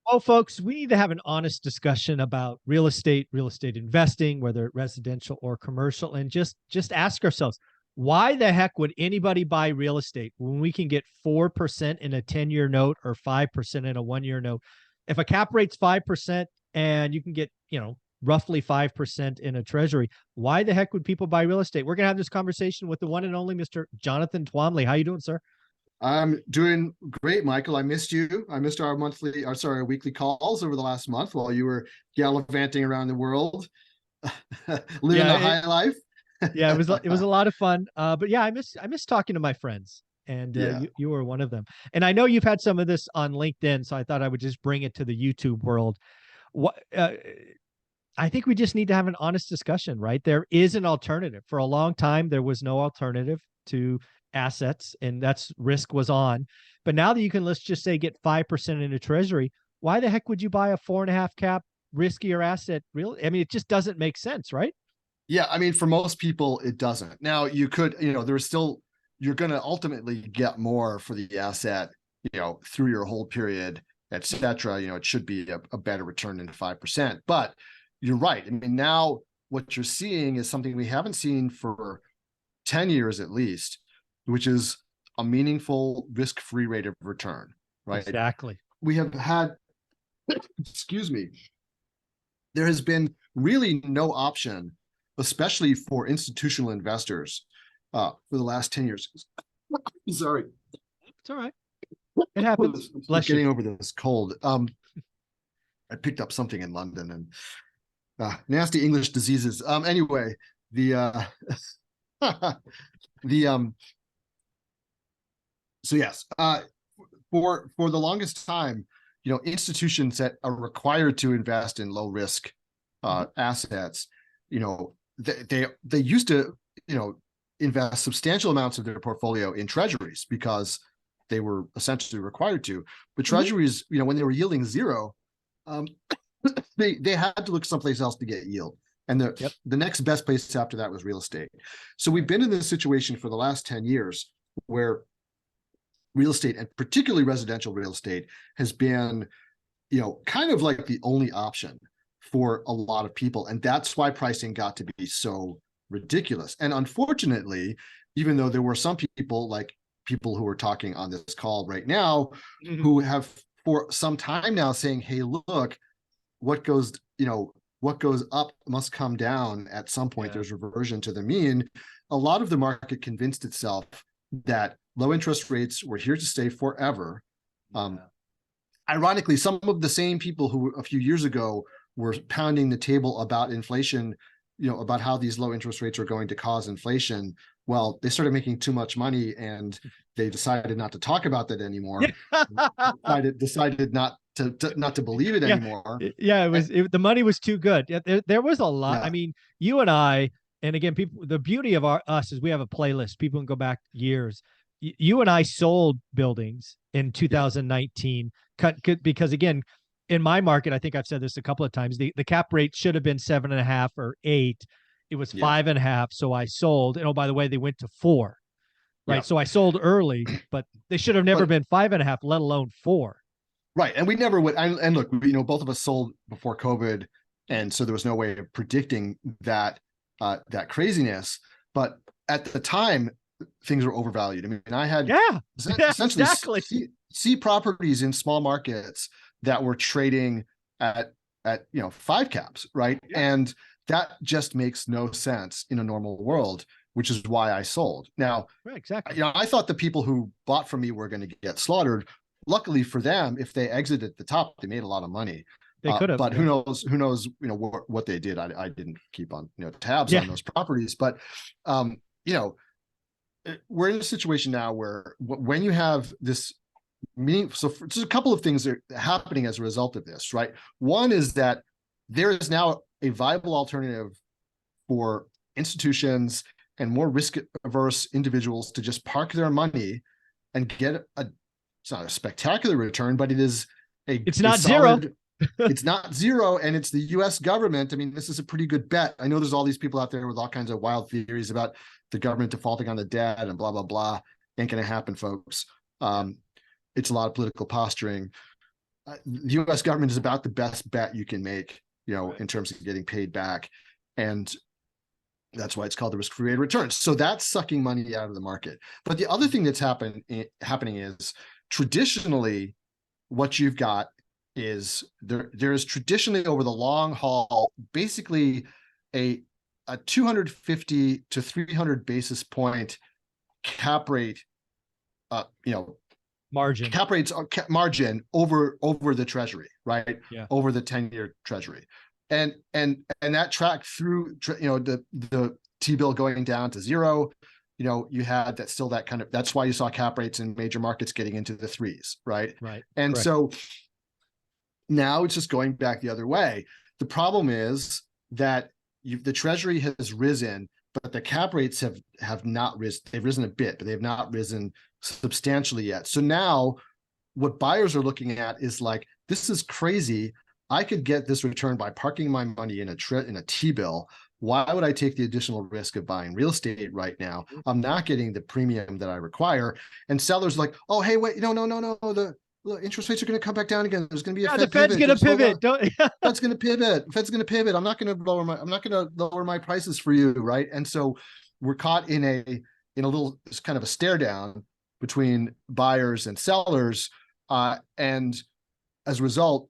Well, folks, we need to have an honest discussion about real estate investing, whether residential or commercial, and just ask ourselves, why the heck would anybody buy real estate when we can get 4% in a 10-year note or 5% in a 1-year note? If a cap rate's 5% and you can get, roughly 5% in a treasury, why the heck would people buy real estate? We're going to have this conversation with the one and only Mr. Jonathan Twomley. How you doing, sir? I'm doing great, Michael. I missed you. I missed our weekly calls over the last month while you were gallivanting around the world, living the high life. Yeah, it was a lot of fun. But yeah, I miss talking to my friends, and Yeah. you were one of them. And I know you've had some of this on LinkedIn, so I thought I would just bring it to the YouTube world. What I think we just need to have an honest discussion, right? There is an alternative. For a long time, there was no alternative to assets, and that's risk was on. But now that you can, let's just say, get 5% in a treasury, why the heck would you buy a 4.5 cap riskier asset? Really? I mean, it just doesn't make sense, right? Yeah. I mean, for most people, it doesn't. Now you could, you're going to ultimately get more for the asset, through your hold period, et cetera. It should be a better return than 5%, but you're right. I mean, now what you're seeing is something we haven't seen for 10 years at least, which is a meaningful risk-free rate of return, right? Exactly. We have had, excuse me, there has been really no option, especially for institutional investors, for the last 10 years. Sorry. It's all right. It happens. Bless getting you. Over this cold. I picked up something in London and nasty English diseases. Anyway, the so yes, for the longest time, institutions that are required to invest in low risk assets, they used to, invest substantial amounts of their portfolio in treasuries because they were essentially required to. But treasuries, when they were yielding zero, they had to look someplace else to get yield. And the next best place after that was real estate. So we've been in this situation for the last 10 years where real estate, and particularly residential real estate, has been, kind of like the only option for a lot of people. And that's why pricing got to be so ridiculous. And unfortunately, even though there were some people, like people who are talking on this call right now, who have for some time now saying, hey, look, what goes up must come down at some point. There's reversion to the mean. A lot of the market convinced itself that low interest rates were here to stay forever. Ironically, some of the same people who a few years ago were pounding the table about inflation, about how these low interest rates are going to cause inflation, well, they started making too much money and they decided not to talk about that anymore. decided not to believe it anymore. Yeah, the money was too good. There was a lot. I mean, you and I, and again, people, the beauty of us is we have a playlist. People can go back years. You and I sold buildings in 2019 because, again, in my market, I think I've said this a couple of times, the cap rate should have been 7.5 or 8. It was 5.5. So I sold. And oh, by the way, they went to 4. Right. So I sold early, but they should have never been 5.5, let alone 4. Right. And we never would. And look, both of us sold before COVID. And so there was no way of predicting that craziness. But at the time, things were overvalued. I mean, I had essentially see properties in small markets that were trading at 5 caps, right? And that just makes no sense in a normal world, which is why I sold. Now, exactly. I thought the people who bought from me were going to get slaughtered. Luckily for them, if they exited at the top, they made a lot of money. They could have, but who knows, what they did. I didn't keep on, tabs on those properties, but we're in a situation now where when you have this so there's a couple of things that are happening as a result of this, right? One is that there is now a viable alternative for institutions and more risk-averse individuals to just park their money and get it's not a spectacular return, but it's not zero. It's not zero, and it's the U.S. government. I mean, this is a pretty good bet. I know there's all these people out there with all kinds of wild theories about the government defaulting on the debt and blah, blah, blah. Ain't going to happen, folks. It's a lot of political posturing. the U.S. government is about the best bet you can make, in terms of getting paid back. And that's why it's called the risk-free rate of return. So that's sucking money out of the market. But the other thing that's happening is traditionally what you've got is there is traditionally over the long haul, basically a 250 to 300 basis point cap rate, margin cap rates margin over the treasury, right? Yeah. Over the 10-year treasury. And that tracked through, the T-bill going down to zero. You had that still that kind of, that's why you saw cap rates in major markets getting into the threes, right? Right. And Correct. so now it's just going back the other way. The problem is that the treasury has risen, but the cap rates have not risen. They've risen a bit, but they have not risen substantially yet. So now what buyers are looking at is like, this is crazy. I could get this return by parking my money in a T-bill. Why would I take the additional risk of buying real estate right now? I'm not getting the premium that I require. And sellers are like, oh, hey, wait, no. The interest rates are going to come back down again. There's going to be a Fed the Fed's pivot. going to pivot. Don't. Fed's going to pivot. Fed's going to pivot. I'm not going to lower my prices for you, right? And so we're caught in a little kind of a stare down between buyers and sellers, and as a result,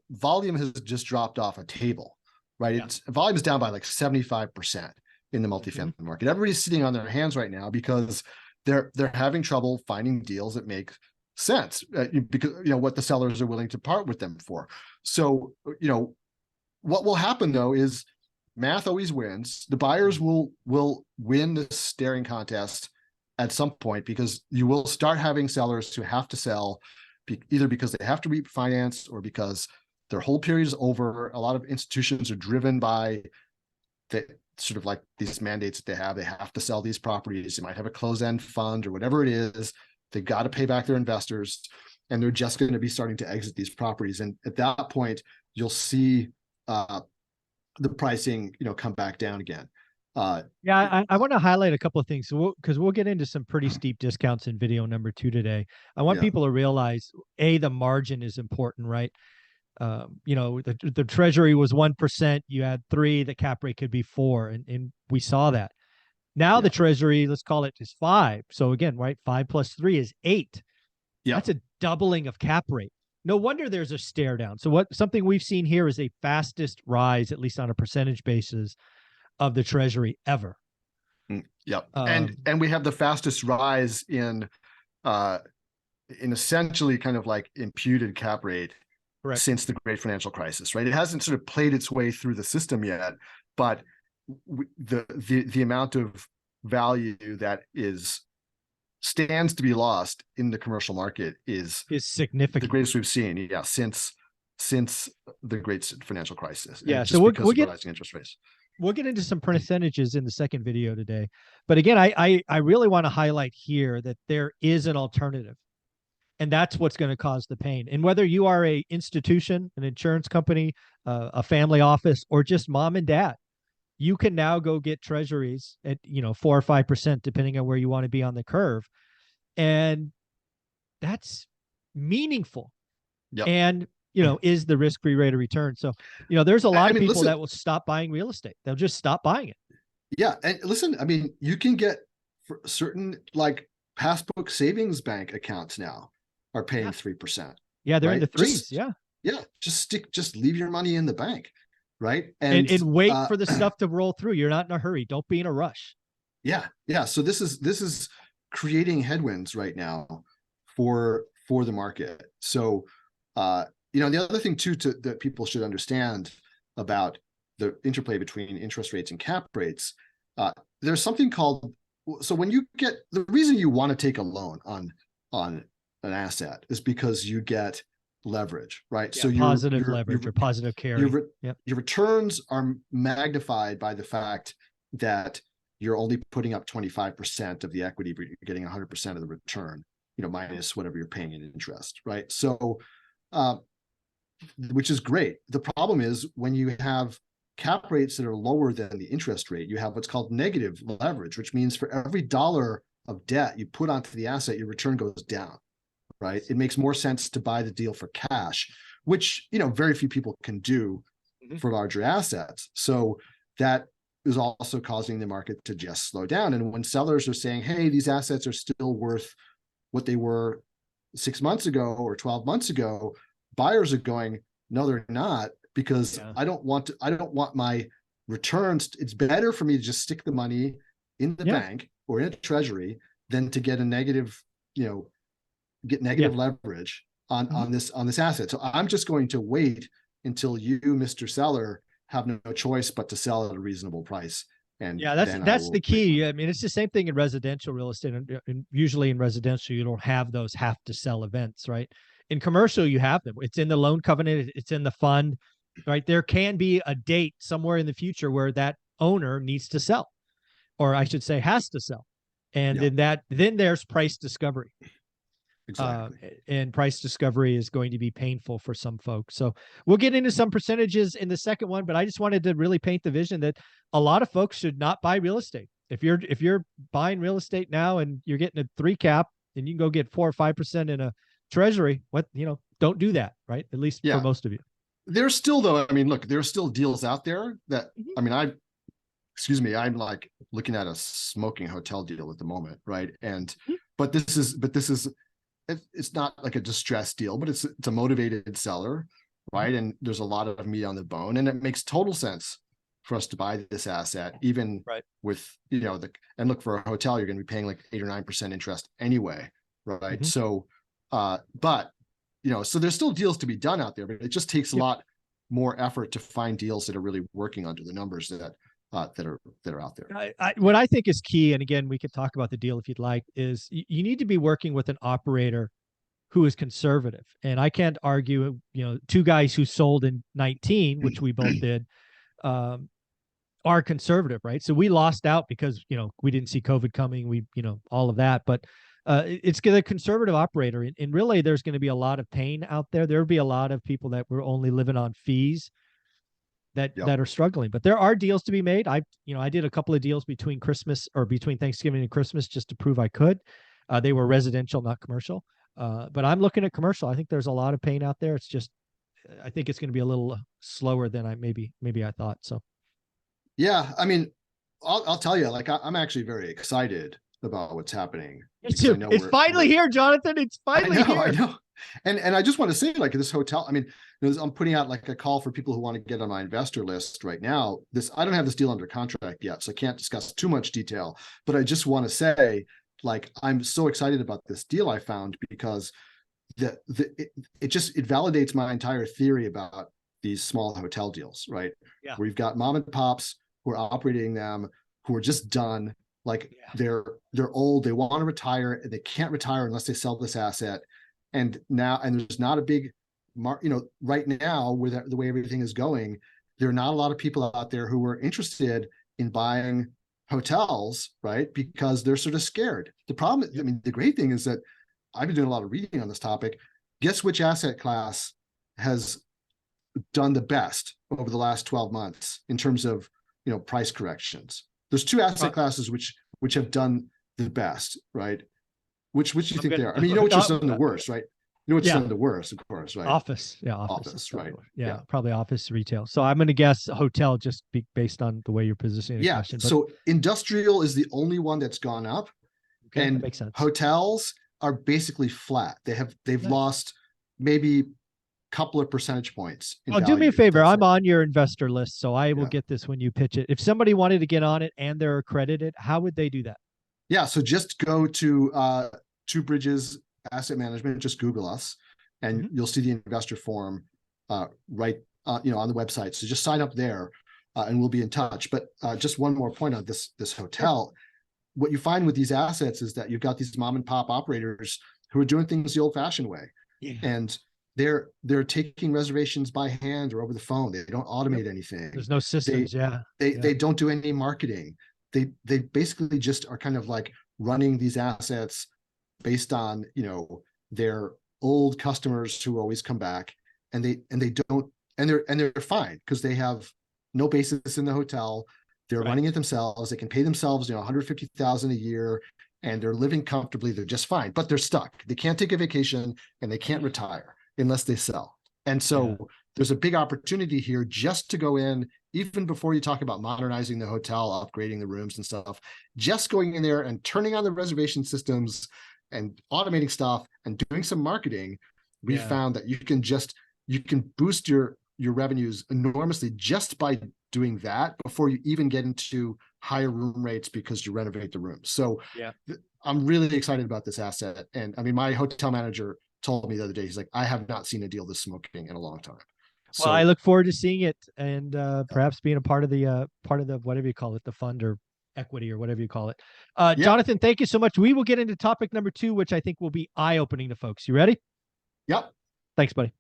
volume has just dropped off a table, right? Yeah. Volume is down by like 75% in the multifamily market. Everybody's sitting on their hands right now because they're having trouble finding deals that make sense, because what the sellers are willing to part with them for. So what will happen though is math always wins. The buyers will win the staring contest at some point, because you will start having sellers who have to sell, either because they have to refinance or because their hold period is over. A lot of institutions are driven by the sort of like these mandates that they have. They have to sell these properties. They might have a closed-end fund or whatever it is. They've got to pay back their investors, and they're just going to be starting to exit these properties. And at that point, you'll see the pricing, come back down again. I want to highlight a couple of things, because we'll get into some pretty steep discounts in video number 2 today. I want people to realize, the margin is important, right? The treasury was 1%, you had 3, the cap rate could be 4, and we saw that. Now the treasury, let's call it, is 5. So again, right, 5 plus 3 is 8. That's a doubling of cap rate. No wonder there's a stare down. So something we've seen here is a fastest rise, at least on a percentage basis, of the treasury ever. Yep. And we have the fastest rise in essentially kind of like imputed cap rate since the great financial crisis, right? It hasn't sort of played its way through the system yet, but the amount of value that stands to be lost in the commercial market is significant, the greatest we've seen, since the great financial crisis. So we'll get rising interest rates. We'll get into some percentages in the second video today. But again, I really want to highlight here that there is an alternative. And that's what's going to cause the pain. And whether you are a institution, an insurance company, a family office, or just mom and dad, you can now go get treasuries at 4 or 5%, depending on where you want to be on the curve. And that's meaningful. And is the risk-free rate of return. So, there's a lot of people that will stop buying real estate. They'll just stop buying it. Yeah. And listen, you can get for certain like passbook savings bank accounts now are paying 3%. Yeah. They're in the 3s. Just leave your money in the bank. Right. And wait for the stuff to roll through. You're not in a hurry. Don't be in a rush. Yeah. So this is creating headwinds right now for the market. So, the other thing too that people should understand about the interplay between interest rates and cap rates, there's something called, so when you get, the reason you want to take a loan on an asset is because you get leverage, right? So positive leverage or positive carry. Your returns are magnified by the fact that you're only putting up 25% of the equity, but you're getting 100% of the return, minus whatever you're paying in interest, right? So, which is great. The problem is when you have cap rates that are lower than the interest rate, you have what's called negative leverage, which means for every dollar of debt you put onto the asset, your return goes down, right? It makes more sense to buy the deal for cash, which, you know, very few people can do for larger assets. So that is also causing the market to just slow down. And when sellers are saying, hey, these assets are still worth what they were 6 months ago or 12 months ago, buyers are going, no, they're not, because I don't want my returns. It's better for me to just stick the money in the bank or in a treasury than to get a negative, you know, get negative leverage on this asset. So I'm just going to wait until you, Mr. Seller, have no choice but to sell at a reasonable price. And that's the key. I mean, it's the same thing in residential real estate. And usually in residential, you don't have those have to sell events, right? In commercial, you have them. It's in the loan covenant. It's in the fund, right? There can be a date somewhere in the future where that owner needs to sell, or I should say has to sell. And then there's price discovery. Exactly. And price discovery is going to be painful for some folks. So we'll get into some percentages in the second one, but I just wanted to really paint the vision that a lot of folks should not buy real estate. If you're buying real estate now and you're getting a 3 cap and you can go get 4 or 5% in a treasury, don't do that, right? At least for most of you. There's still, though, I mean, look, there's still deals out there that, I mean, I'm like looking at a smoking hotel deal at the moment, right? And, but this is, it's not like a distressed deal, but it's a motivated seller, right? And there's a lot of meat on the bone, and it makes total sense for us to buy this asset, even with, you know, and look, for a hotel, you're going to be paying like 8 or 9% interest anyway, right? So, but, you know, so there's still deals to be done out there, but it just takes a lot more effort to find deals that are really working under the numbers that are out there. What I think is key, and again, we could talk about the deal if you'd like, is you need to be working with an operator who is conservative. And I can't argue, you know, 2 guys who sold in 19, which we both did, are conservative, right? So we lost out because, you know, we didn't see COVID coming, all of that, but it's a conservative operator. And really, there's going to be a lot of pain out there. There'll be a lot of people that were only living on fees that are struggling, but there are deals to be made. I did a couple of deals between Thanksgiving and Christmas just to prove I could. They were residential, not commercial. But I'm looking at commercial. I think there's a lot of pain out there. It's just, I think it's going to be a little slower than maybe I thought. So, yeah, I mean, I'll tell you, like, I'm actually very excited about what's happening. It's finally here, Jonathan. It's finally here. I know. And I just want to say, like, this hotel, I mean, I'm putting out like a call for people who want to get on my investor list right now. I don't have this deal under contract yet, so I can't discuss too much detail, but I just want to say, like, I'm so excited about this deal I found, because it validates my entire theory about these small hotel deals, right? Yeah. Where you've got mom and pops who are operating them, who are just done. Like, they're old, they want to retire, and they can't retire unless they sell this asset. And there's not a big right now, with the way everything is going, there are not a lot of people out there who are interested in buying hotels, right? Because they're sort of scared. The problem, I mean, the great thing is that I've been doing a lot of reading on this topic. Guess which asset class has done the best over the last 12 months in terms of, price corrections? There's 2 asset classes which have done the best, right? Which do you think they are? I mean, which has done the worst, right? Which has done the worst, of course, right? Office. Yeah, office, right? Yeah, probably office, retail. So I'm going to guess hotel, just based on the way you're positioning the question. But... So industrial is the only one that's gone up, and that makes sense. Hotels are basically flat. They've lost maybe a couple of percentage points. Do me a favor. I'm on your investor list, so I will get this when you pitch it. If somebody wanted to get on it and they're accredited, how would they do that? Yeah, so just go to Two Bridges Asset Management, just Google us, and you'll see the investor form right on the website. So just sign up there, and we'll be in touch. But just one more point on this hotel. What you find with these assets is that you've got these mom and pop operators who are doing things the old-fashioned way, and they're taking reservations by hand or over the phone. They don't automate anything. There's no systems. They don't do any marketing. They basically just are kind of like running these assets based on their old customers who always come back, and they're fine because they have no basis in the hotel. They're running it themselves. They can pay themselves $150,000 a year, and they're living comfortably. They're just fine, but they're stuck. They can't take a vacation and they can't retire unless they sell. And so there's a big opportunity here just to go in, even before you talk about modernizing the hotel, upgrading the rooms and stuff, just going in there and turning on the reservation systems and automating stuff and doing some marketing. We found that you can boost your revenues enormously just by doing that before you even get into higher room rates because you renovate the rooms. So I'm really excited about this asset. And I mean, my hotel manager told me the other day, he's like, I have not seen a deal this smoking in a long time. Well, I look forward to seeing it and perhaps being a part of the whatever you call it, the fund or equity or whatever you call it. Jonathan, thank you so much. We will get into topic number 2, which I think will be eye-opening to folks. You ready? Yep. Thanks, buddy.